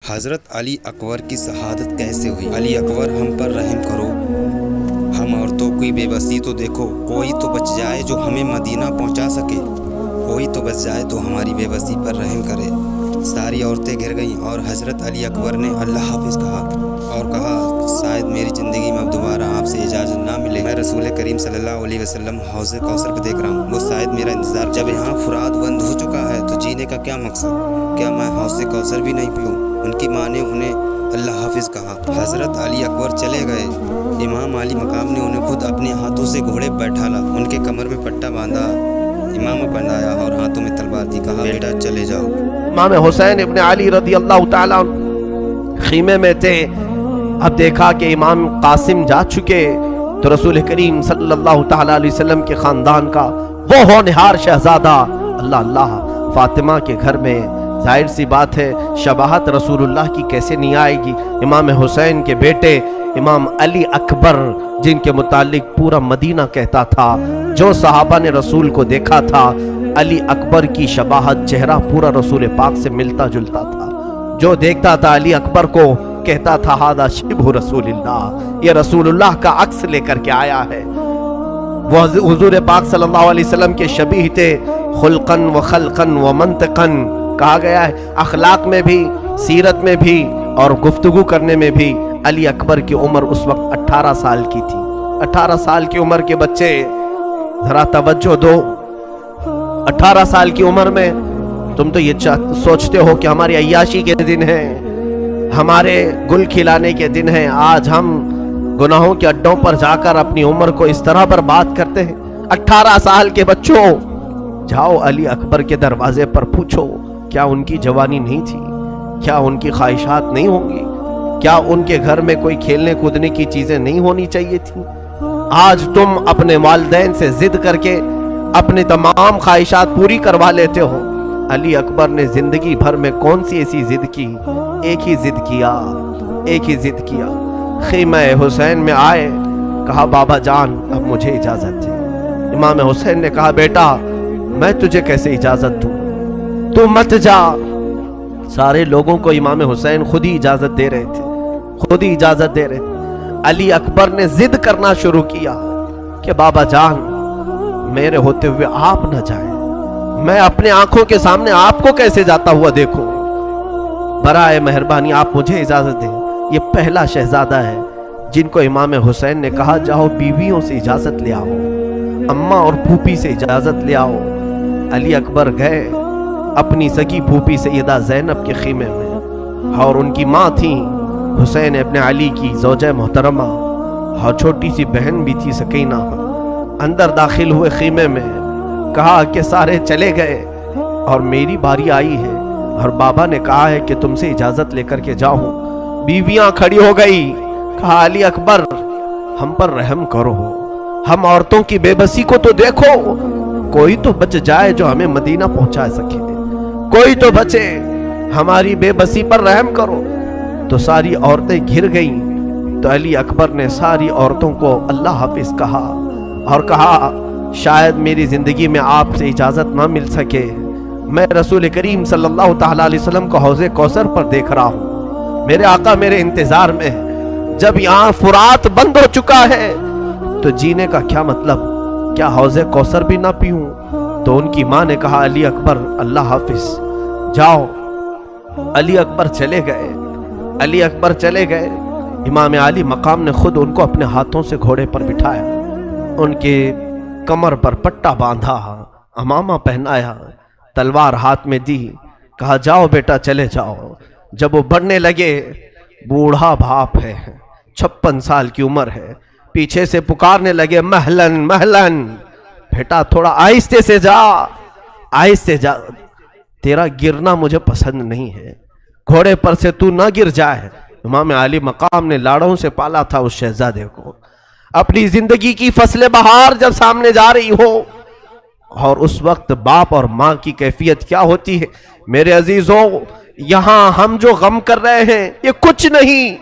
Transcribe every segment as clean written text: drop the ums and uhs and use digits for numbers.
حضرت علی اکبر کی شہادت کیسے ہوئی؟ علی اکبر ہم پر رحم کرو، ہم عورتوں کی بے بسی تو دیکھو، کوئی تو بچ جائے جو ہمیں مدینہ پہنچا سکے، کوئی تو بچ جائے تو ہماری بے بسی پر رحم کرے۔ ساری عورتیں گھر گئیں اور حضرت علی اکبر نے اللہ حافظ کہا اور کہا شاید میری زندگی میں اب دوبارہ آپ سے اجازت نہ ملے، میں رسول کریم صلی اللہ علیہ وسلم حوض کوثر کو دیکھ رہا ہوں، وہ شاید میرا انتظار، جب یہاں فرات بند ہو چکا ہے تو جینے کا کیا مقصد؟ کیا میں حوض کوثر بھی نہیں پیوں؟ ان کی ماں نے انہیں اللہ حافظ کہا۔ حضرت علی اکبر چلے گئے، امام علی مقام نے انہیں خود اپنے ہاتھوں سے گھوڑے بیٹھالا، ان کے کمر میں پٹا باندھا، امامہ بندھایا اور ہاتھوں میں تلوار دی، کہا بیٹا چلے جاؤ۔ امام حسین ابن علی رضی اللہ تعالیٰ خیمے میں تھے، اب دیکھا کہ امام قاسم جا چکے تو رسول کریم صلی اللہ تعالیٰ علیہ وسلم کے خاندان کا وہ ہونہار شہزادہ اللہ فاطمہ کے گھر میں، ظاہر سی بات ہے شباہت رسول اللہ کی کیسے نہیں آئے گی۔ امام حسین کے بیٹے امام علی اکبر، جن کے متعلق پورا مدینہ کہتا تھا، جو صحابہ نے رسول کو دیکھا تھا، علی اکبر کی شباہت چہرہ پورا رسول پاک سے ملتا جلتا تھا، جو دیکھتا تھا علی اکبر کو کہتا تھا ہذا شبہ رسول اللہ، یہ رسول اللہ کا عکس لے کر کے آیا ہے۔ وہ حضور پاک صلی اللہ علیہ وسلم کے شبیہ تھے، خلقاً و خلقاً و منطقاً، کہا گیا ہے اخلاق میں بھی، سیرت میں بھی اور گفتگو کرنے میں بھی۔ علی اکبر کی عمر اس وقت 18 سال کی تھی۔ 18 سال کی عمر کے بچے، ذرا توجہ دو، 18 سال کی عمر میں تم تو یہ سوچتے ہو کہ ہماری عیاشی کے دن ہیں، ہمارے گل کھلانے کے دن ہیں، آج ہم گناہوں کے اڈوں پر جا کر اپنی عمر کو اس طرح برباد کرتے ہیں۔ 18 سال کے بچوں، جاؤ علی اکبر کے دروازے پر پوچھو کیا ان کی جوانی نہیں تھی؟ کیا ان کی خواہشات نہیں ہوں گی؟ کیا ان کے گھر میں کوئی کھیلنے کودنے کی چیزیں نہیں ہونی چاہیے تھی؟ آج تم اپنے والدین سے ضد کر کے اپنی تمام خواہشات پوری کروا لیتے ہو۔ علی اکبر نے زندگی بھر میں کون سی ایسی ضد کی؟ ایک ہی ضد کیا، خیمہ حسین میں آئے، کہا بابا جان اب مجھے اجازت دے۔ امام حسین نے کہا بیٹا میں تجھے کیسے اجازت دوں، تو مت جا۔ سارے لوگوں کو امام حسین خود ہی اجازت دے رہے تھے۔ علی اکبر نے ضد کرنا شروع کیا کہ بابا جان میرے ہوتے ہوئے آپ نہ جائیں، میں اپنے آنکھوں کے سامنے آپ کو کیسے جاتا ہوا دیکھوں، برائے مہربانی آپ مجھے اجازت دیں۔ یہ پہلا شہزادہ ہے جن کو امام حسین نے کہا جاؤ بیویوں سے اجازت لے آؤ، اماں اور پھوپھی سے اجازت لے آؤ۔ علی اکبر گئے اپنی سگی پھوپھی سیدہ زینب کے خیمے میں، اور ان کی ماں تھیں حسین ابن علی کی زوجہ محترمہ، اور چھوٹی سی بہن بھی تھی سکینہ۔ اندر داخل ہوئے خیمے میں، کہا کہ سارے چلے گئے اور میری باری آئی ہے، اور بابا نے کہا ہے کہ تم سے اجازت لے کر کے جاؤں۔ بیویاں کھڑی ہو گئی، کہا علی اکبر ہم پر رحم کرو، ہم عورتوں کی بے بسی کو تو دیکھو، کوئی تو بچ جائے جو ہمیں مدینہ پہنچا سکے، کوئی تو بچے، ہماری بے بسی پر رحم کرو۔ تو ساری عورتیں گھر گئیں، تو علی اکبر نے ساری عورتوں کو اللہ حافظ کہا اور کہا شاید میری زندگی میں آپ سے اجازت نہ مل سکے، میں رسول کریم صلی اللہ تعالیٰ علیہ وسلم کو حوض کوثر پر دیکھ رہا ہوں، میرے آقا میرے انتظار میں ہے، جب یہاں فرات بند ہو چکا ہے تو جینے کا کیا مطلب؟ کیا حوض کوثر بھی نہ پیوں؟ تو ان کی ماں نے کہا علی اکبر اللہ حافظ جاؤ۔ علی اکبر چلے گئے۔ امام علی مقام نے خود ان کو اپنے ہاتھوں سے گھوڑے پر بٹھایا، ان کے کمر پر پٹا باندھا، امامہ پہنایا، تلوار ہاتھ میں دی، کہا جاؤ بیٹا چلے جاؤ۔ جب وہ بڑھنے لگے، بوڑھا باپ ہے، 56 سال کی عمر ہے، پیچھے سے پکارنے لگے مہلن مہلن، بیٹا تھوڑا آہستہ سے جا، تیرا گرنا مجھے پسند نہیں ہے، گھوڑے پر سے تو نہ گر جائے۔ امام علی مقام نے لاڑوں سے پالا تھا اس شہزادے کو، اپنی زندگی کی فصل بہار جب سامنے جا رہی ہو، اور اس وقت باپ اور ماں کی کیفیت کیا ہوتی ہے میرے عزیزوں، یہاں ہم جو غم کر رہے ہیں یہ کچھ نہیں،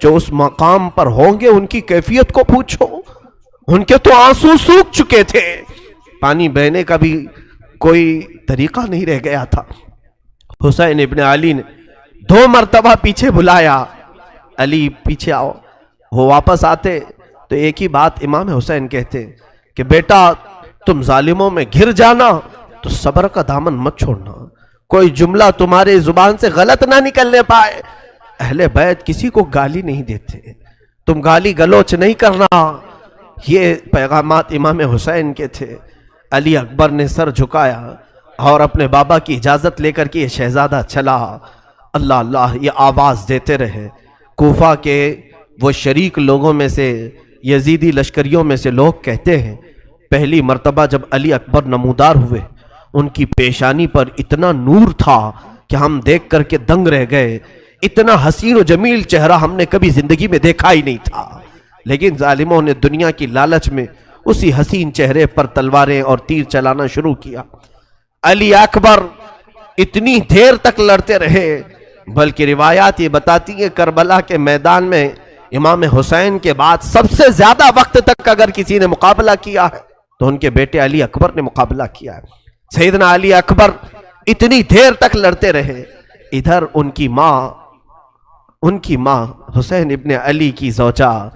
جو اس مقام پر ہوں گے ان کی کیفیت کو پوچھو، ان کے تو آنسو سوکھ چکے تھے، پانی بہنے کا بھی کوئی طریقہ نہیں رہ گیا تھا۔ حسین ابن علی نے 2 مرتبہ پیچھے بلایا، علی پیچھے آؤ۔ وہ واپس آتے تو ایک ہی بات امام حسین کہتے کہ بیٹا تم ظالموں میں گھر جانا تو صبر کا دامن مت چھوڑنا، کوئی جملہ تمہارے زبان سے غلط نہ نکلنے پائے۔ اہل بیت کسی کو گالی نہیں دیتے، تم گالی گلوچ نہیں کرنا۔ یہ پیغامات امام حسین کے تھے۔ علی اکبر نے سر جھکایا اور اپنے بابا کی اجازت لے کر کے یہ شہزادہ چلا۔ اللہ اللہ یہ آواز دیتے رہے۔ کوفہ کے وہ شریک لوگوں میں سے، یزیدی لشکریوں میں سے لوگ کہتے ہیں پہلی مرتبہ جب علی اکبر نمودار ہوئے ان کی پیشانی پر اتنا نور تھا کہ ہم دیکھ کر کے دنگ رہ گئے۔ اتنا حسین و جمیل چہرہ ہم نے کبھی زندگی میں دیکھا ہی نہیں تھا، لیکن ظالموں نے دنیا کی لالچ میں اسی حسین چہرے پر تلواریں اور تیر چلانا شروع کیا۔ علی اکبر اتنی دیر تک لڑتے رہے، بلکہ روایات یہ بتاتی ہیں کربلا کے میدان میں امام حسین کے بعد سب سے زیادہ وقت تک اگر کسی نے مقابلہ کیا ہے تو ان کے بیٹے علی اکبر نے مقابلہ کیا ہے۔ سیدنا علی اکبر اتنی دیر تک لڑتے رہے۔ ادھر ان کی ماں حسین ابن علی کی زوجہ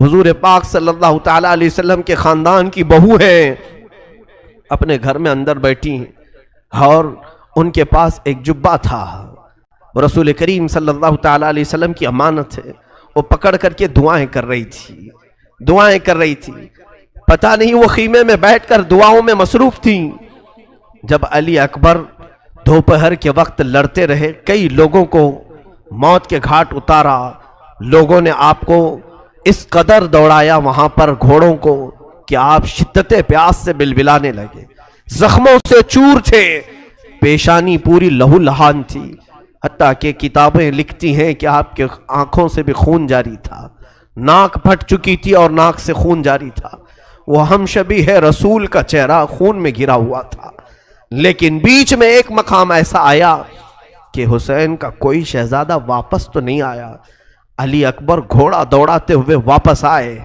حضور پاک صلی اللہ تعالی علیہ وسلم کے خاندان کی بہو ہیں، اپنے گھر میں اندر بیٹھی ہیں اور ان کے پاس ایک جبہ تھا، رسول کریم صلی اللہ تعالی علیہ وسلم کی امانت ہے، وہ پکڑ کر کے دعائیں کر رہی تھی۔ پتہ نہیں وہ خیمے میں بیٹھ کر دعاؤں میں مصروف تھیں۔ جب علی اکبر دوپہر کے وقت لڑتے رہے، کئی لوگوں کو موت کے گھاٹ اتارا، لوگوں نے آپ کو اس قدر دوڑایا وہاں پر گھوڑوں کو کہ آپ شدت پیاس سے بلبلانے لگے، زخموں سے چور تھے، پیشانی پوری لہو لہان تھی، حتیٰ کہ کتابیں لکھتی ہیں کہ آپ کے آنکھوں سے بھی خون جاری تھا، ناک پھٹ چکی تھی اور ناک سے خون جاری تھا۔ وہ ہم شبیہ رسول کا چہرہ خون میں گرا ہوا تھا، لیکن بیچ میں ایک مقام ایسا آیا کہ حسین کا کوئی شہزادہ واپس تو نہیں آیا۔ علی اکبر گھوڑا دوڑاتے ہوئے واپس آئے،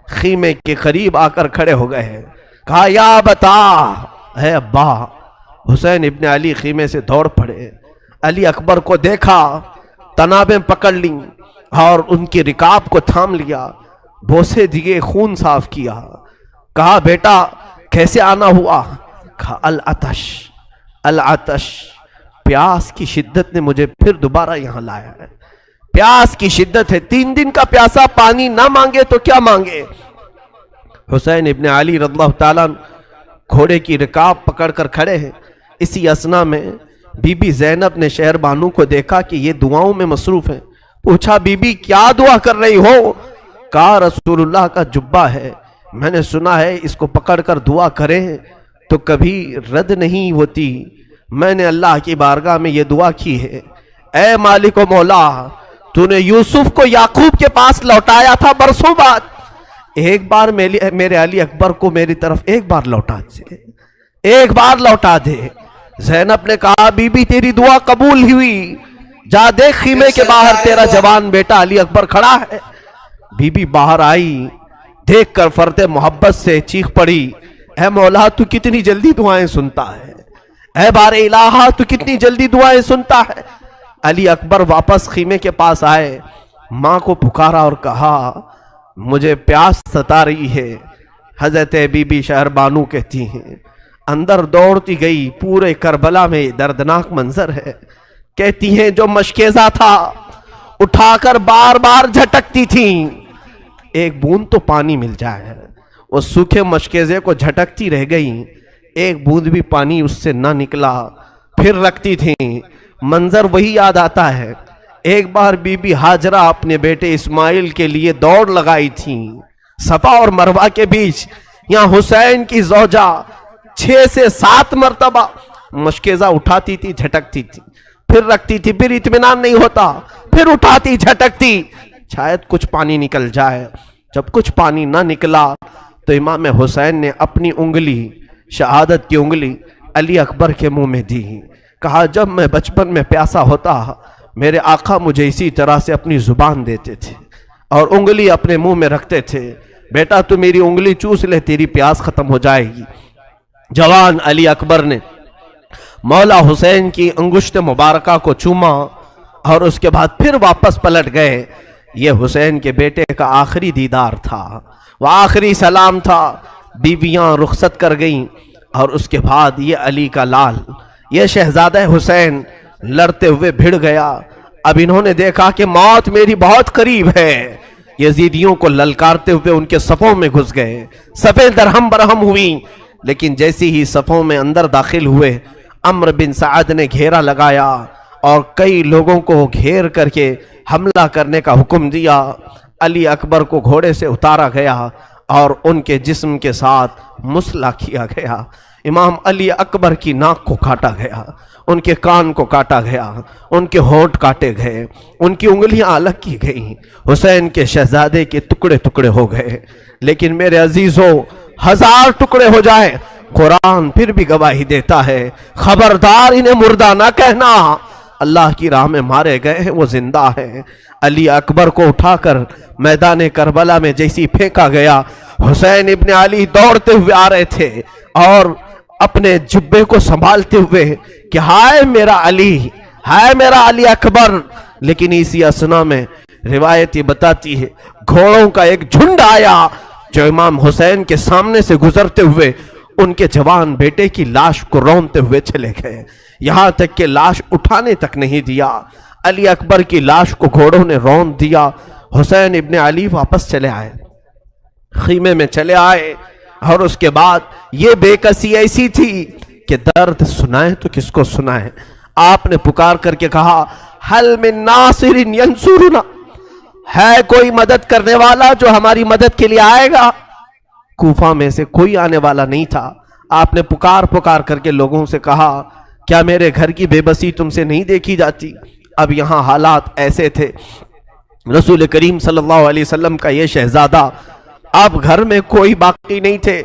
خیمے کے قریب آ کر کھڑے ہو گئے، کہا یا بتا ہے ابا۔ حسین ابن علی خیمے سے دوڑ پڑے، علی اکبر کو دیکھا، تنابیں پکڑ لیں اور ان کی رکاب کو تھام لیا، بوسے دیے، خون صاف کیا، کہا بیٹا کیسے آنا ہوا؟ کہا العطش، پیاس کی شدت نے مجھے پھر دوبارہ یہاں لایا ہے، پیاس کی شدت ہے، 3 دن کا پیاسا پانی نہ مانگے تو کیا مانگے۔ حسین ابن علی رضی اللہ تعالیٰ گھوڑے کی رکاب پکڑ کر کھڑے ہیں۔ اسی اثنا میں بی بی زینب نے شہر بانو کو دیکھا کہ یہ دعاؤں میں مصروف ہیں، پوچھا بی بی کیا دعا کر رہی ہو؟ کہا رسول اللہ کا جبہ ہے، میں نے سنا ہے اس کو پکڑ کر دعا کریں تو کبھی رد نہیں ہوتی، میں نے اللہ کی بارگاہ میں یہ دعا کی ہے، اے مالک و مولا تو نے یوسف کو یعقوب کے پاس لوٹایا تھا برسوں بعد، ایک بار میرے علی اکبر کو میری طرف ایک بار لوٹا دے۔ زینب نے کہا بی بی تیری دعا قبول ہوئی، جا دیکھ خیمے کے باہر تیرا جوان بیٹا علی اکبر کھڑا ہے۔ بی بی باہر آئی، دیکھ کر فرد محبت سے چیخ پڑی، اے مولا تو کتنی جلدی دعائیں سنتا ہے، اے بار الہ تو کتنی جلدی دعائیں سنتا ہے۔ علی اکبر واپس خیمے کے پاس آئے، ماں کو پکارا اور کہا مجھے پیاس ستا رہی ہے۔ حضرت بی بی شہر بانو کہتی ہیں اندر دوڑتی گئی، پورے کربلا میں دردناک منظر ہے، کہتی ہیں جو مشکیزہ تھا اٹھا کر بار بار جھٹکتی تھیں، ایک بوند تو پانی مل جائے، وہ سوکھے مشکیزے کو جھٹکتی رہ گئی، ایک بوند بھی پانی اس سے نہ نکلا، پھر رکھتی تھیں، منظر وہی یاد آتا ہے۔ ایک بار بی بی ہاجرہ اپنے بیٹے اسماعیل کے لیے دوڑ لگائی تھیں صفا اور مروہ کے بیچ، یہاں حسین کی زوجہ 6 سے 7 مرتبہ مشکیزہ اٹھاتی تھی، جھٹکتی تھی، پھر رکھتی تھی، پھر اطمینان نہیں ہوتا، پھر اٹھاتی جھٹکتی، شاید کچھ پانی نکل جائے۔ جب کچھ پانی نہ نکلا تو امام حسین نے اپنی انگلی، شہادت کی انگلی علی اکبر کے منہ میں دی، کہا جب میں بچپن میں پیاسا ہوتا میرے آقا مجھے اسی طرح سے اپنی زبان دیتے تھے اور انگلی اپنے منہ میں رکھتے تھے، بیٹا تو میری انگلی چوس لے تیری پیاس ختم ہو جائے گی۔ جوان علی اکبر نے مولا حسین کی انگشت مبارکہ کو چوما اور اس کے بعد پھر واپس پلٹ گئے۔ یہ حسین کے بیٹے کا آخری دیدار تھا، وہ آخری سلام تھا۔ بیویاں رخصت کر گئیں اور اس کے بعد یہ علی کا لال، یہ شہزادہ حسین لڑتے ہوئے بھڑ گیا۔ اب انہوں نے دیکھا کہ موت میری بہت قریب ہے، یزیدیوں کو للکارتے ہوئے ان کے صفوں میں گھس گئے، صفیں درہم برہم ہوئیں۔ لیکن جیسی ہی صفوں میں اندر داخل ہوئے، عمرو بن سعد نے گھیرا لگایا اور کئی لوگوں کو گھیر کر کے حملہ کرنے کا حکم دیا۔ علی اکبر کو گھوڑے سے اتارا گیا اور ان کے جسم کے ساتھ مسلح کیا گیا۔ امام علی اکبر کی ناک کو کاٹا گیا، ان کے کان کو کاٹا گیا، ان کے ہونٹ کاٹے گئے، ان کی انگلیاں الگ کی گئیں۔ حسین کے شہزادے کے ٹکڑے ٹکڑے ہو گئے۔ لیکن میرے عزیزوں، 1000 ٹکڑے ہو جائیں، قرآن پھر بھی گواہی دیتا ہے، خبردار انہیں مردہ نہ کہنا، اللہ کی راہ میں مارے گئے ہیں، وہ زندہ ہیں۔ علی اکبر کو اٹھا کر میدان کربلا میں جیسی پھینکا گیا، حسین ابن علی دوڑتے ہوئے آ رہے تھے اور اپنے جبے کو سنبھالتے ہوئے کہ ہائے میرا علی، ہائے میرا علی اکبر۔ لیکن اسی اسنا میں روایت یہ بتاتی ہے گھوڑوں کا ایک جھنڈ آیا جو امام حسین کے سامنے سے گزرتے ہوئے ان کے جوان بیٹے کی لاش کو رونتے ہوئے چلے گئے، یہاں تک کہ لاش اٹھانے تک نہیں دیا۔ علی اکبر کی لاش کو گھوڑوں نے رون دیا۔ حسین ابن علی واپس چلے آئے، خیمے میں چلے آئے، اور اس کے بعد یہ بے کسی ایسی تھی کہ درد سنائے تو کس کو سنائے۔ آپ نے پکار کر کے کہا حل من ناصر ینصرنا، ہے کوئی مدد کرنے والا جو ہماری مدد کے لیے آئے گا؟ کوفہ میں سے کوئی آنے والا نہیں تھا۔ آپ نے پکار پکار کر کے لوگوں سے کہا کیا میرے گھر کی بے بسی تم سے نہیں دیکھی جاتی؟ اب یہاں حالات ایسے تھے، رسول کریم صلی اللہ علیہ وسلم کا یہ شہزادہ، اب گھر میں کوئی باقی نہیں تھے،